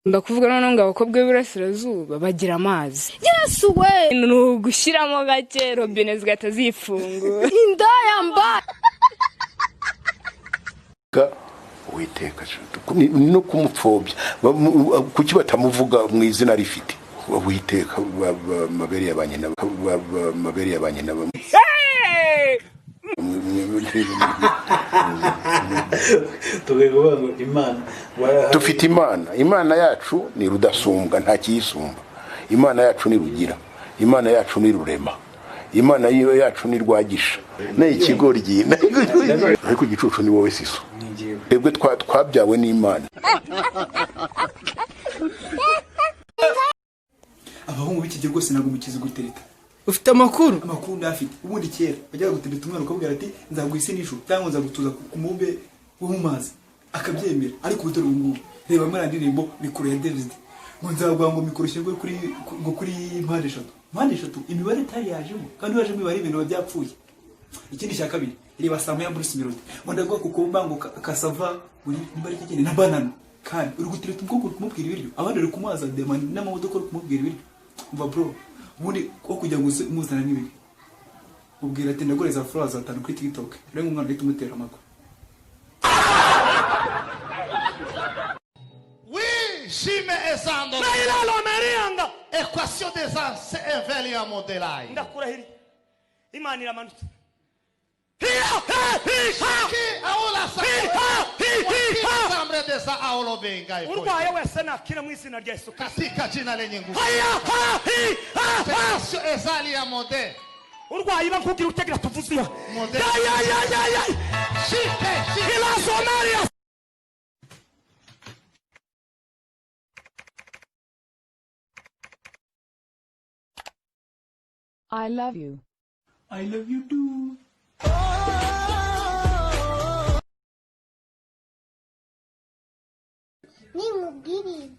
ndakuvuga none ngo abakobwa b'Iburasirazuba bagira amazi. Yesu we nugushiramo gake robine zigata zifungura. Indaya mba. Uwiteka no kumupfobya kuki batamuvuga mu izina rifite Uwiteka mabere yabanye nabo dufite imana yacu ni rudasumbwa nta kiyisumba. Imana yacu ni rugira, imana yacu ni rurema, imana yacu ni rwagisha na ikigoryi ariko igicucu ni wowe siso. Twebwe twabyawe n'Imana. Abahungu b'ikige rwose nago mukizi gutereta. Ufite amakuru ndafite. Ubundi kera bajyaga gutereta umwana ukabwira ati nzaguhise nisho cyangwa nzagutuza ku mumbe wo mu mazi akabyemera. Ariko ubutero ngubu reba muri ndirimbo mikoro ya David ngo nzagwa ngo mikoro shyirwe kuri mpande eshatu imibare tari yajemo kandi waje imibare ibintu byapfuye. Ikindi cya kabiri reba Samu ya Bruce Melody ngo ndagwa kukomba ngo kasava muri mbari kigene na banana kandi uri gutereta ubwoko kumubwira ibiryo abandi uri kumaza demand n'amamodoka uri kumubwira ibiryo. Umva bro ubundi ko kujya muzana n'ibiri ubwira ati ndagoreza flowers 5 kuri TikTok rero umwana ahita umutera amaguru. Shime esando Naila lo merianga equation des ans c'est un velha modelai ndakurahiri Imana iramanutse aula sambre desa aulo benga urwaye wese nakira mu izina rya Yesu katika jina lenye nguvu equation ezalia model urwaye bankubwira utegera tuvuziya model shike ila Somalia. I love you. I love you too. Ni mugiri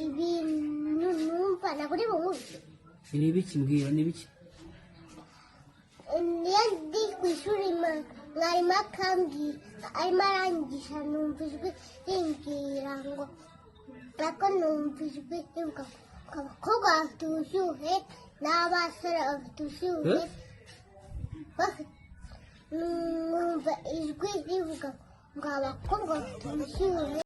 ibintu numva nakuri bumwe. Ni biki mbwira ni biki? Ndi kwishuri mwarimu akambwira arimo arangisha numvijwe ringira ngo bako numvijwe rivuga abakobwa bafite ubushyuhe n'abasore bafite ubushyuhe numva ijwi rivuga ngo abakobwa bafite ubushyuhe